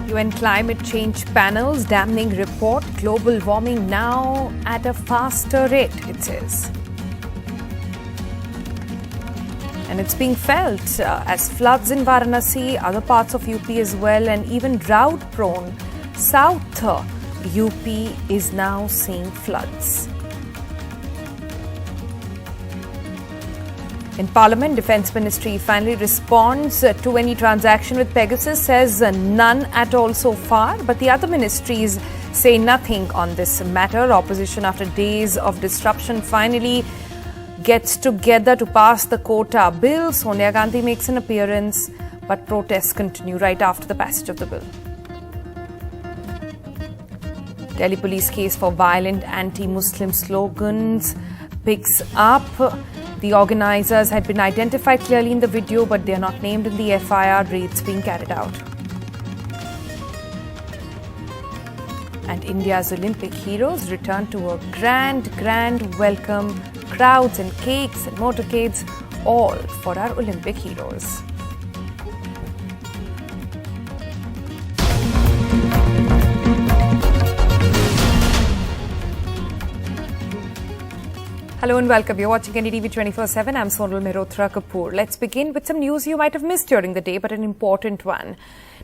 UN climate change panel's damning report, global warming now at a faster rate, it says. And it's being felt as floods in Varanasi, other parts of UP as well, and even drought-prone South UP is now seeing floods. In Parliament, Defence Ministry finally responds to any transaction with Pegasus, says none at all so far. But the other ministries say nothing on this matter. Opposition, after days of disruption, finally gets together to pass the quota bill. Sonia Gandhi makes an appearance, but protests continue right after the passage of the bill. Delhi police case for violent anti-Muslim slogans picks up. The organisers had been identified clearly in the video, but they are not named in the FIR. Raids being carried out. And India's Olympic heroes return to a grand welcome. Crowds and cakes and motorcades, all for our Olympic heroes. Hello and welcome. You're watching NDTV 24/7. I'm Sonal Mehrotra Kapoor. Let's begin with some news you might have missed during the day, but an important one.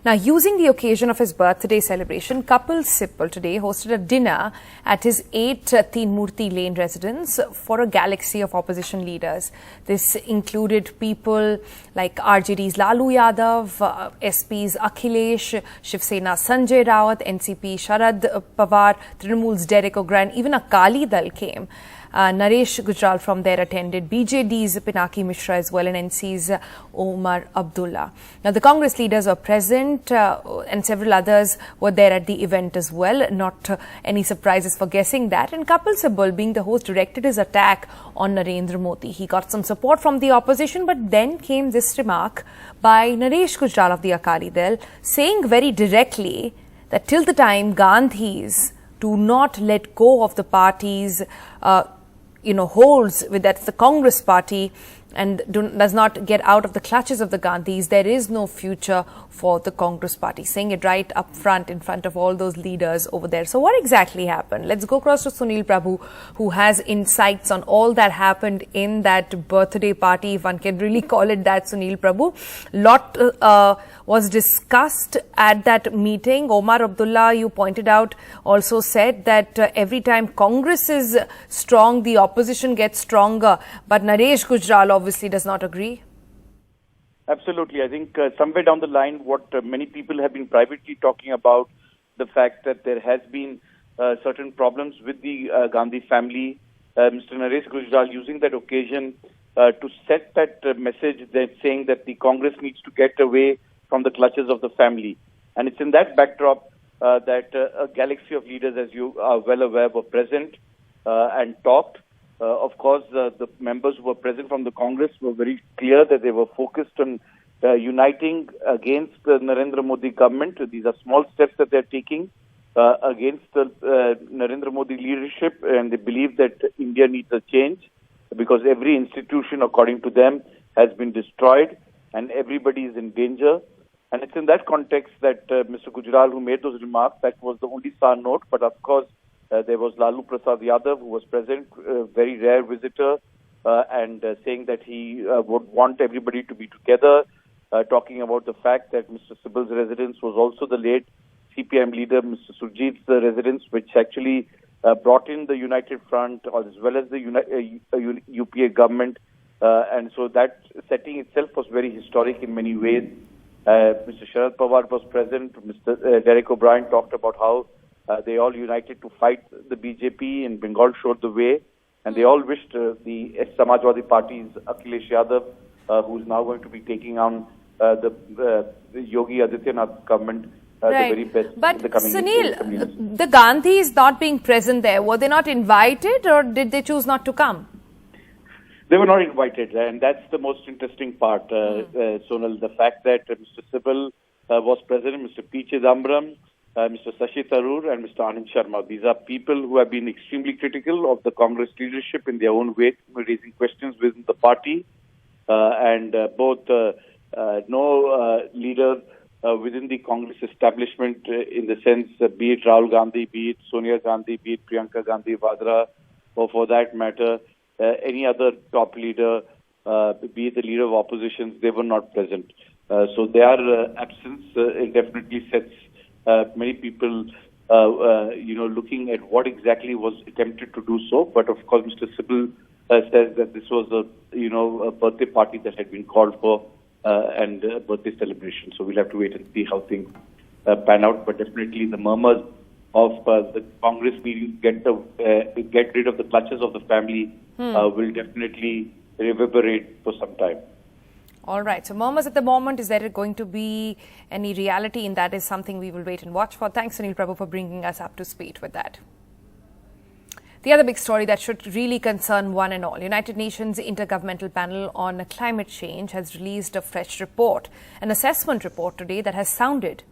Now, using the occasion of his birthday celebration, Kapil Sibal today hosted a dinner at his 8 Teen Murti Lane residence for a galaxy of opposition leaders. This included people like RJD's Lalu Yadav, SP's Akhilesh, Shiv Sena Sanjay Rawat, NCP Sharad Pawar, Trinamool's Derek O'Brien, even Akali Dal came. Naresh Gujral from there attended, BJD's Pinaki Mishra as well, and NC's Omar Abdullah. Now, the Congress leaders were present and several others were there at the event as well. Not any surprises for guessing that. And Kapil Sibal, being the host, directed his attack on Narendra Modi. He got some support from the opposition, but then came this remark by Naresh Gujral of the Akali Dal, saying very directly that till the time Gandhis do not let go of the party's holds with that the Congress party and does not get out of the clutches of the Gandhis, there is no future for the Congress party, saying it right up front in front of all those leaders over there. So what exactly happened? Let's go across to Sunil Prabhu, who has insights on all that happened in that birthday party, if one can really call it that, Sunil Prabhu. Lot was discussed at that meeting. Omar Abdullah, you pointed out, also said that every time Congress is strong, the opposition gets stronger. But Naresh Gujral obviously does not agree. Absolutely. I think somewhere down the line, what many people have been privately talking about, the fact that there has been certain problems with the Gandhi family. Mr. Naresh Gujral using that occasion to set that message, that saying that the Congress needs to get away from the clutches of the family. And it's in that backdrop that a galaxy of leaders, as you are well aware, were present and talked. Of course, the members who were present from the Congress were very clear that they were focused on uniting against the Narendra Modi government. These are small steps that they're taking against the Narendra Modi leadership, and they believe that India needs a change because every institution, according to them, has been destroyed and everybody is in danger. And it's in that context that Mr. Gujral, who made those remarks, that was the only star note. But of course, there was Lalu Prasad Yadav, who was present, very rare visitor, and saying that he would want everybody to be together, talking about the fact that Mr. Sibal's residence was also the late CPM leader, Mr. Surjit's residence, which actually brought in the United Front as well as the UPA government. And so that setting itself was very historic in many ways. Mr. Sharad Pawar was present. Mr. Derek O'Brien talked about how they all united to fight the BJP, and Bengal showed the way. And they all wished the Samajwadi Party's Akhilesh Yadav, who is now going to be taking on the Yogi Adityanath government, the very best but in the coming Sunil, the Gandhis not being present there, were they not invited or did they choose not to come? They were not invited, and that's the most interesting part, Sonal. The fact that Mr. Sibal was present, Mr. P. Chidambaram, Mr. Shashi Tharoor and Mr. Anand Sharma. These are people who have been extremely critical of the Congress leadership in their own way, raising questions within the party. And both no leader within the Congress establishment, in the sense, be it Rahul Gandhi, be it Sonia Gandhi, be it Priyanka Gandhi Vadra, or for that matter, any other top leader, be it the leader of opposition, they were not present. So their absence it definitely sets many people, looking at what exactly was attempted to do so. But of course, Mr. Sibal says that this was a birthday party that had been called for and a birthday celebration. So we'll have to wait and see how things pan out. But definitely the murmurs of the Congress meeting get rid of the clutches of the family will definitely reverberate for some time. All right. So, murmurs at the moment, is there going to be any reality in that is something we will wait and watch for. Thanks, Sunil Prabhu, for bringing us up to speed with that. The other big story that should really concern one and all, United Nations Intergovernmental Panel on Climate Change has released a fresh report, an assessment report today that has sounded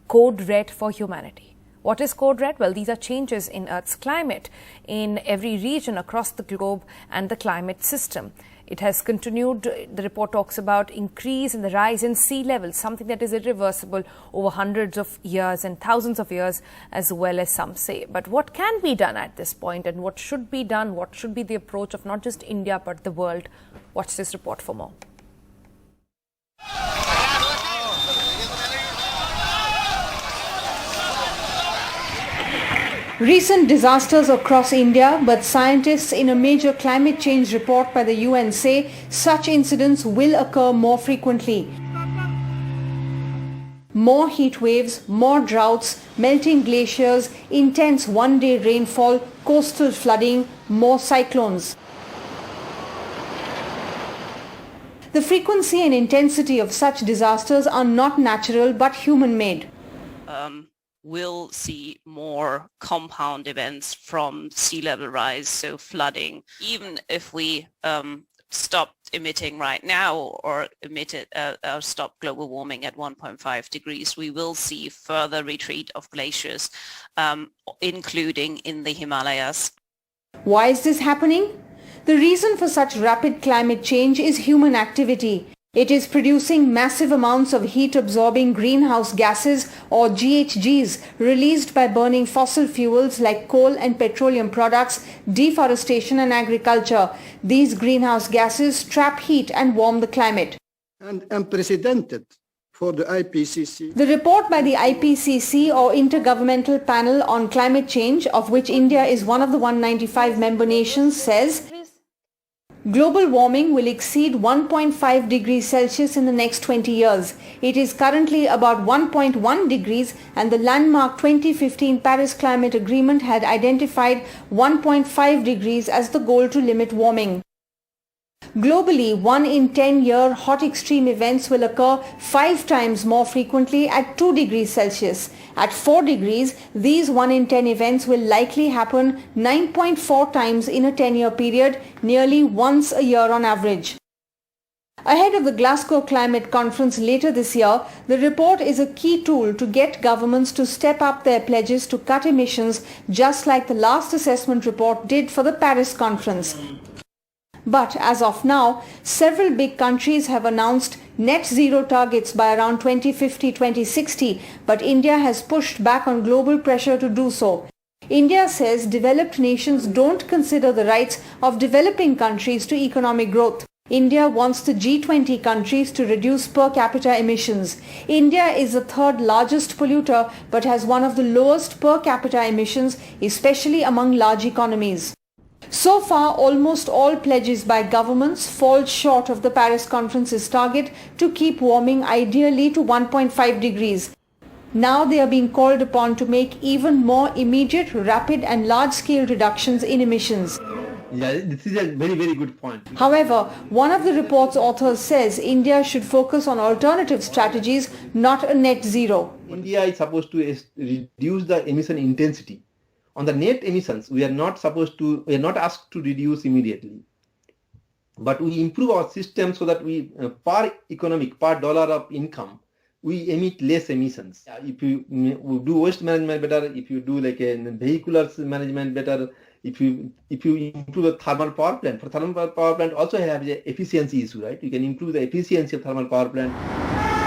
code red for humanity. What is code red? Well, these are changes in Earth's climate in every region across the globe and the climate system. It has continued, the report talks about increase in the rise in sea levels, something that is irreversible over hundreds of years and thousands of years as well, as some say. But what can be done at this point and what should be done? What should be the approach of not just India but the world? Watch this report for more. Recent disasters across India, but scientists in a major climate change report by the UN say such incidents will occur more frequently. More heat waves, more droughts, melting glaciers, intense one-day rainfall, coastal flooding, more cyclones. The frequency and intensity of such disasters are not natural but human-made. We'll see more compound events from sea level rise, so flooding. Even if we stop emitting right now or stop global warming at 1.5 degrees, we will see further retreat of glaciers, including in the Himalayas. Why is this happening? The reason for such rapid climate change is human activity. It is producing massive amounts of heat-absorbing greenhouse gases or GHGs released by burning fossil fuels like coal and petroleum products, deforestation and agriculture. These greenhouse gases trap heat and warm the climate. And unprecedented for the IPCC. The report by the IPCC, or Intergovernmental Panel on Climate Change, of which India is one of the 195 member nations, says global warming will exceed 1.5 degrees Celsius in the next 20 years. It is currently about 1.1 degrees, and the landmark 2015 Paris Climate Agreement had identified 1.5 degrees as the goal to limit warming. Globally, 1 in 10-year hot extreme events will occur 5 times more frequently at 2 degrees Celsius. At 4 degrees, these 1 in 10 events will likely happen 9.4 times in a 10-year period, nearly once a year on average. Ahead of the Glasgow Climate Conference later this year, the report is a key tool to get governments to step up their pledges to cut emissions, just like the last assessment report did for the Paris Conference. But as of now, several big countries have announced net zero targets by around 2050-2060, but India has pushed back on global pressure to do so. India says developed nations don't consider the rights of developing countries to economic growth. India wants the G20 countries to reduce per capita emissions. India is the third largest polluter but has one of the lowest per capita emissions, especially among large economies. So far, almost all pledges by governments fall short of the Paris Conference's target to keep warming ideally to 1.5 degrees. Now they are being called upon to make even more immediate, rapid and large-scale reductions in emissions. Yeah, this is a very, very good point. However, one of the report's authors says India should focus on alternative strategies, not a net zero. India is supposed to reduce the emission intensity. On the net emissions, we are not asked to reduce immediately. But we improve our system so that we, per dollar of income, we emit less emissions. If you do waste management better, if you do like a vehicular management better, if you improve the thermal power plant, for thermal power plant also have the efficiency issue, right? You can improve the efficiency of thermal power plant.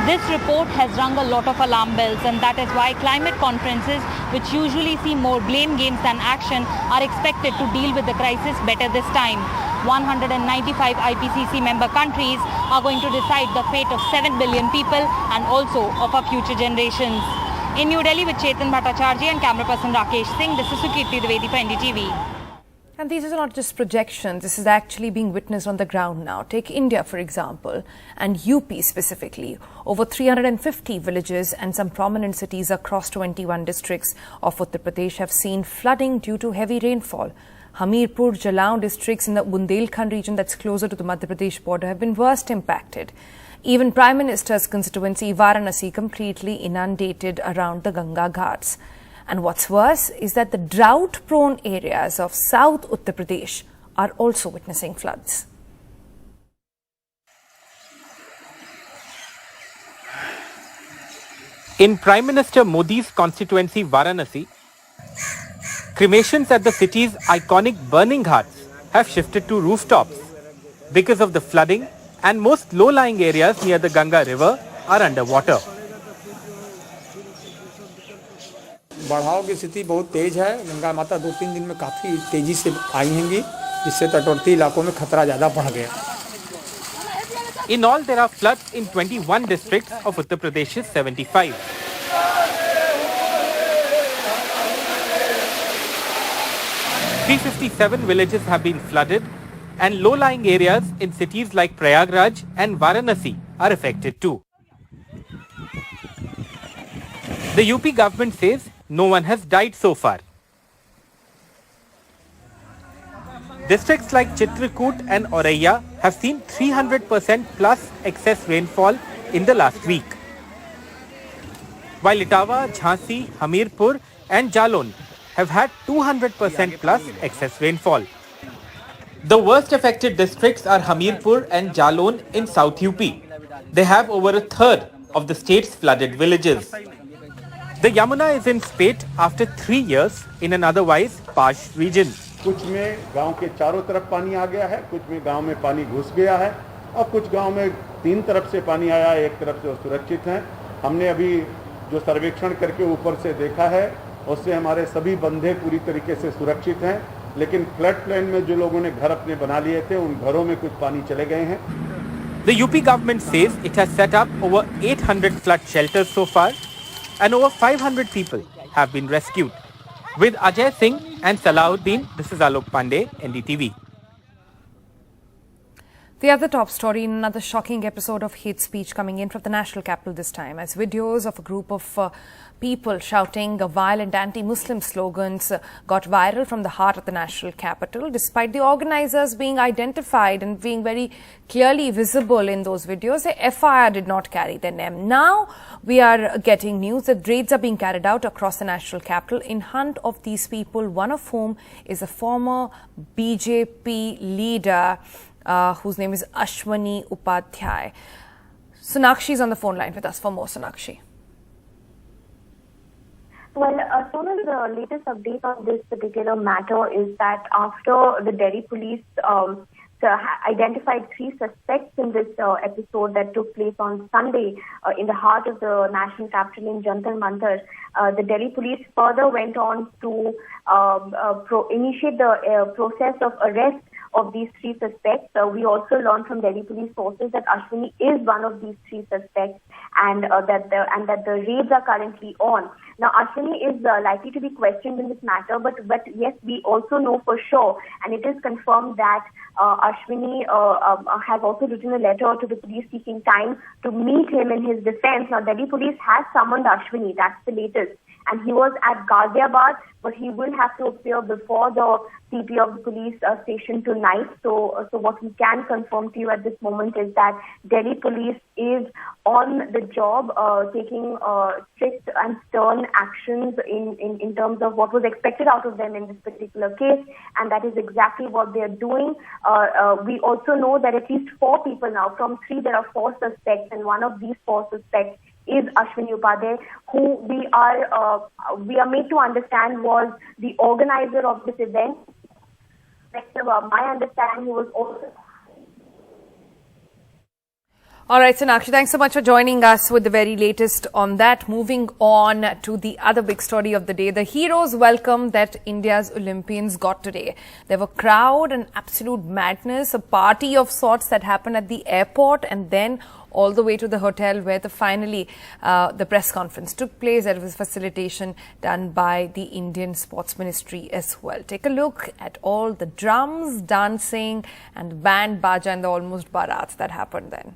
This report has rung a lot of alarm bells, and that is why climate conferences, which usually see more blame games than action, are expected to deal with the crisis better this time. 195 IPCC member countries are going to decide the fate of 7 billion people and also of our future generations. In New Delhi with Chetan Bhattacharjee and camera person Rakesh Singh, this is Sukirti Dwivedi for NDTV. And these are not just projections, this is actually being witnessed on the ground now. Take India, for example, and UP specifically. Over 350 villages and some prominent cities across 21 districts of Uttar Pradesh have seen flooding due to heavy rainfall. Hamirpur, Jalaun districts in the Bundelkhand region that's closer to the Madhya Pradesh border have been worst impacted. Even Prime Minister's constituency, Varanasi, completely inundated around the Ganga Ghats. And what's worse is that the drought-prone areas of South Uttar Pradesh are also witnessing floods. In Prime Minister Modi's constituency, Varanasi, cremations at the city's iconic burning ghats have shifted to rooftops because of the flooding, and most low-lying areas near the Ganga river are underwater. बढ़ाव की स्थिति बहुत तेज है। गंगा माता 2-3 दिन में काफी तेजी से आई हैंगी, जिससे तटवर्ती इलाकों में खतरा ज्यादा बढ़ गया। In all, there are floods in 21 districts of Uttar Pradesh's 75. .357 villages have been flooded, and low-lying areas in cities like Prayagraj and Varanasi are affected too. The UP government says no one has died so far. Districts like Chitrakoot and Auraiya have seen 300% plus excess rainfall in the last week, while Etawah, Jhansi, Hamirpur and Jalon have had 200% plus excess rainfall. The worst affected districts are Hamirpur and Jalon in South UP. They have over a third of the state's flooded villages. The Yamuna is in spate after 3 years in an otherwise parched region. कुछ में गांव के चारों तरफ पानी आ गया है, कुछ में गांव में पानी घुस गया है और कुछ गांव में 3 तरफ से पानी आया, एक तरफ से सुरक्षित हैं। हमने अभी जो सर्वेक्षण करके ऊपर से देखा है, उससे हमारे सभी बंधे पूरी तरीके से सुरक्षित हैं, लेकिन फ्लड प्लेन में जो लोगों ने घर अपने बना लिए थे, उन घरों में कुछ पानी चले गए हैं। The UP government says it has set up over 800 flood shelters so far, and over 500 people have been rescued. With Ajay Singh and Salahuddin, this is Alok Pandey, NDTV. The other top story in another shocking episode of hate speech coming in from the national capital this time, as videos of a group of people shouting violent anti-Muslim slogans got viral from the heart of the national capital, despite the organizers being identified and being very clearly visible in those videos. The FIR did not carry their name. Now we are getting news that raids are being carried out across the national capital in hunt of these people, one of whom is a former BJP leader whose name is Ashwani Upadhyay. Sonakshi is on the phone line with us for more. Sonakshi. Well, Sonal, the latest update on this particular matter is that after the Delhi police identified 3 suspects in this episode that took place on Sunday in the heart of the national capital in Jantar Mantar, the Delhi police further went on to initiate the process of arrest of these 3 suspects. We also learned from Delhi police sources that Ashwini is one of these 3 suspects, and that the raids are currently on. Now, Ashwini is likely to be questioned in this matter, but yes, we also know for sure, and it is confirmed that Ashwini has also written a letter to the police seeking time to meet him in his defense. Now, Delhi police has summoned Ashwini, that's the latest, and he was at Ghaziabad, but he will have to appear before the CP of the police station tonight. So what we can confirm to you at this moment is that Delhi police is on the job, taking strict and stern actions in terms of what was expected out of them in this particular case, and that is exactly what they are doing. We also know that at least 4 people now, from 3 there are 4 suspects, and one of these 4 suspects is Ashwani Upadhyay, who we are made to understand was the organizer of this event. My understanding, he was also... All right, Sonakshi, thanks so much for joining us with the very latest on that. Moving on to the other big story of the day, the heroes' welcome that India's Olympians got today. There were crowd and absolute madness, a party of sorts that happened at the airport and then all the way to the hotel where finally the press conference took place. There was facilitation done by the Indian Sports Ministry as well. Take a look at all the drums, dancing and band, baja and the almost barat that happened then.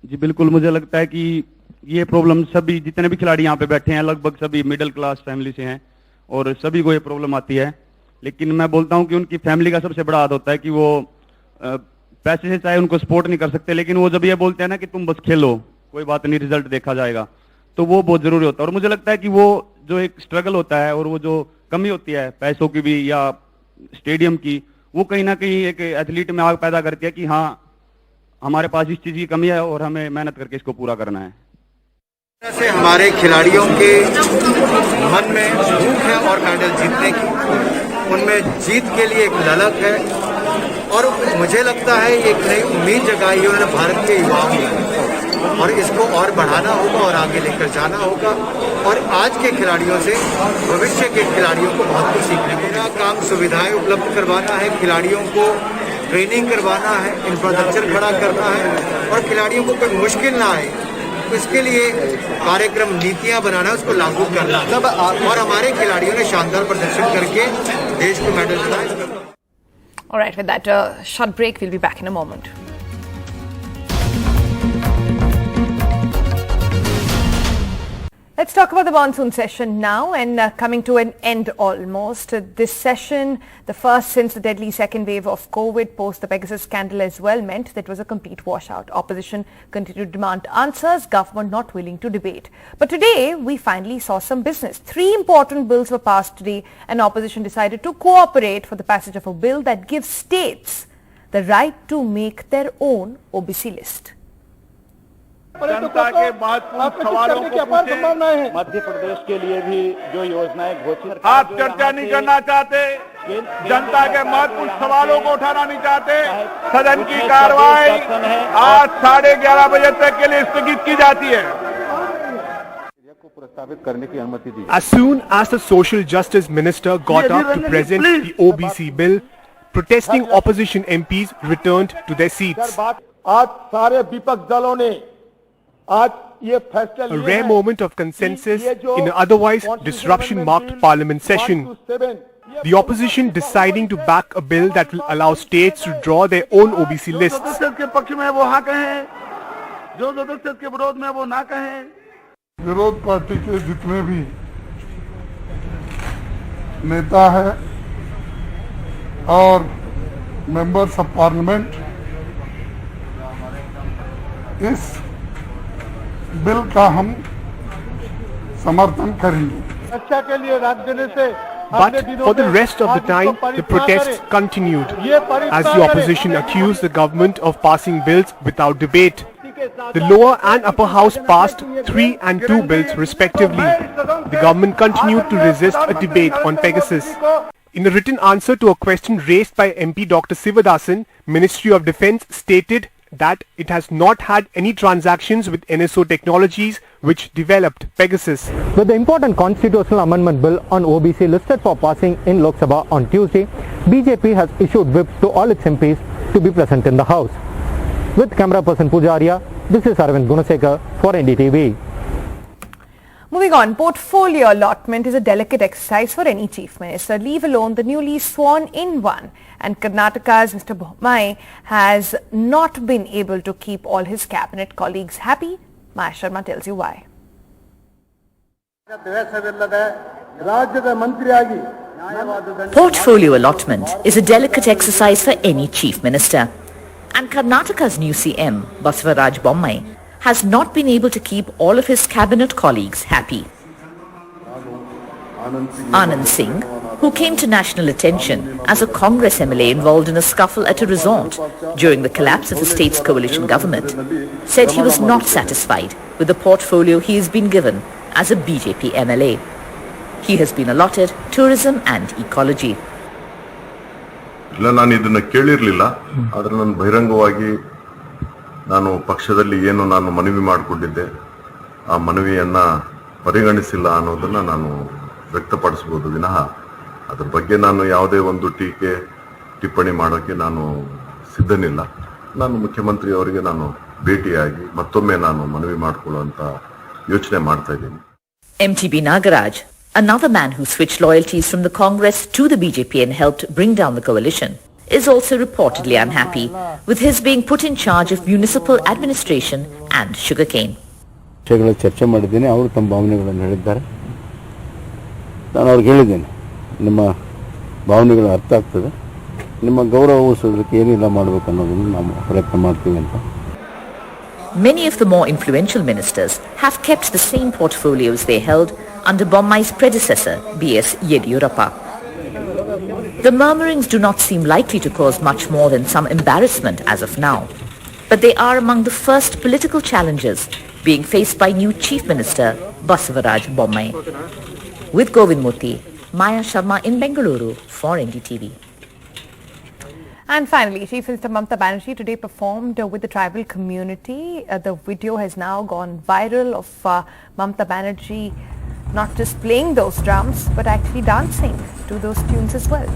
जी बिल्कुल, मुझे लगता है कि ये problem सभी जितने भी खिलाड़ी यहाँ पे बैठे हैं लगभग सभी मिडिल क्लास फैमिली से हैं और सभी को ये प्रॉब्लम आती है। लेकिन मैं बोलता हूँ कि उनकी फैमिली का सबसे बड़ा हाथ होता है कि वो पैसे से चाहे उनको सपोर्ट नहीं कर सकते, लेकिन वो जब ये बोलते हैं ना कि तुम बस खेलो, कोई बात नहीं, रिजल्ट देखा जाएगा, तो वो बहुत जरूरी होता है। और मुझे लगता है कि वो जो एक स्ट्रगल होता है और वो जो कमी होती है पैसों की भी या स्टेडियम की, वो कहीं ना कहीं एक एथलीट में आग पैदा करती है कि हाँ हमारे पास इस चीज की कमी है और हमें मेहनत करके इसको पूरा करना है। से हमारे खिलाड़ियों के मन में भूख है और मेडल जीतने की, उनमें जीत के लिए एक ललक है और मुझे लगता है ये एक नई उम्मीद जगाई है उन्होंने भारत के युवाओं में और इसको और बढ़ाना होगा और आगे लेकर जाना होगा। और आज के खिलाड़ियों से भविष्य के खिलाड़ियों को बहुत कुछ सीखने को मेरा काम सुविधाएं उपलब्ध करवाना है, खिलाड़ियों को ट्रेनिंग करवाना है, इंफ्रास्ट्रक्चर खड़ा करना है और खिलाड़ियों को कोई मुश्किल ना आए, इसके लिए कार्यक्रम नीतियां बनाना है, उसको लागू करना है। और हमारे खिलाड़ियों ने शानदार प्रदर्शन करके देश को मेडल दिलाए। All right, with that short break, we'll be back in a moment. Let's talk about the monsoon session now, and coming to an end almost. This session, the first since the deadly second wave of COVID post the Pegasus scandal as well, meant that it was a complete washout. Opposition continued to demand answers, government not willing to debate. But today, we finally saw some business. 3 important bills were passed today, and opposition decided to cooperate for the passage of a bill that gives states the right to make their own OBC list. जनता के महत्वपूर्ण सवालों को पूछे, मध्य प्रदेश के लिए भी जो योजनाएं घोषित, आप चर्चा नहीं करना चाहते, जनता के महत्वपूर्ण सवालों को उठाना नहीं चाहते, सदन की कार्रवाई आज 11:30 बजे तक के लिए स्थगित की जाती है। As soon as the Social Justice Minister got up to present the OBC bill, protesting opposition MPs returned to their seats. आज सारे विपक्ष दलों ने A rare moment of consensus in an otherwise disruption-marked parliament session. The opposition deciding to back a bill that will allow states to draw their own OBC lists. विरोध party के जितने भी नेता हैं और मेंबर्स ऑफ पार्लियामेंट इस bill का हम समर्थन करेंगे। अच्छा के लिए रात देने से But for the rest of the time, the protests continued as the opposition accused the government of passing bills without debate. The lower and upper house passed 3 and 2 bills respectively. The government continued to resist a debate on Pegasus. In a written answer to a question raised by MP Dr. Sivadasan, Ministry of Defence stated that it has not had any transactions with NSO Technologies which developed Pegasus. With the important constitutional amendment bill on OBC listed for passing in Lok Sabha on Tuesday, BJP has issued whips to all its MPs to be present in the House. With camera person Pujaria, this is Arvind Gunasekar for NDTV. Moving on, portfolio allotment is a delicate exercise for any chief minister, leave alone the newly sworn in one. And Karnataka's Mr. Banerjee has not been able to keep all his cabinet colleagues happy. Maya Sharma tells you why. Portfolio allotment is a delicate exercise for any chief minister. And Karnataka's new CM, Banerjee, has not been able to keep all of his cabinet colleagues happy. Anand Singh, who came to national attention as a Congress MLA involved in a scuffle at a resort during the collapse of the state's coalition government, said he was not satisfied with the portfolio he has been given as a BJP MLA. He has been allotted tourism and ecology. ಇಲ್ಲ, ನಾನು ಇದನ್ನ ಕೇಳಿರಲಿಲ್ಲ. ಆದರೆ ನಾನು ಬಹಿರಂಗವಾಗಿ ನಾನು ಪಕ್ಷದಲ್ಲಿ ಏನು ನಾನು ಮನವಿ ಮಾಡಿಕೊಂಡಿದ್ದೆ, ಆ ಮನವಿಯನ್ನ ಪರಿಗಣಿಸಿಲ್ಲ ಅನ್ನೋದನ್ನ ನಾನು ವ್ಯಕ್ತಪಡಿಸಬಹುದು ವಿನಃ ಅದರ ಬಗ್ಗೆ ನಾನು ಯಾವುದೇ ಒಂದು ಟೀಕೆ ಟಿಪ್ಪಣಿ ಮಾಡೋಕೆ ನಾನು ಸಿದ್ಧನಿಲ್ಲ. ನಾನು ಮುಖ್ಯಮಂತ್ರಿ ಅವರಿಗೆ ನಾನು ಭೇಟಿಯಾಗಿ ಮತ್ತೊಮ್ಮೆ ನಾನು ಮನವಿ ಮಾಡಿಕೊಳ್ಳುವಂತ ಯೋಚನೆ ಮಾಡ್ತಾ ಇದ್ದೀನಿ. MTB Nagaraj, another man who switched loyalties from the Congress to the BJP and helped bring down the coalition, is also reportedly unhappy with his being put in charge of municipal administration and sugarcane. ಚರ್ಚೆ ಮಾಡಿದ್ದೀನಿ, ಅವರು ತಮ್ಮ ಭಾವನೆಗಳನ್ನು ಹೇಳಿದ್ದಾರೆ. ನಾನು ಅವ್ರಿಗೆ ಹೇಳಿದ್ದೇನೆ, ನಿಮ್ಮ ಭಾವನೆಗಳು ಅರ್ಥ ಆಗ್ತದೆ, ನಿಮ್ಮ ಗೌರವ ಉಳಿಸೋದಕ್ಕೆ ಏನೆಲ್ಲ ಮಾಡಬೇಕು ಅನ್ನೋದನ್ನು ನಾವು ಪ್ರಯತ್ನ ಮಾಡ್ತೀವಿ ಅಂತ. Many of the more influential ministers have kept the same portfolios they held under Bommai's predecessor, B.S. Yediyurappa. The murmurings do not seem likely to cause much more than some embarrassment as of now, but they are among the first political challenges being faced by new Chief Minister Basavaraj Bommai. With Govind Murthy, Maya Sharma in Bengaluru for NDTV. And finally, Chief Minister Mamata Banerjee today performed with the tribal community. The video has now gone viral of Mamata Banerjee not just playing those drums but actually dancing to those tunes as well.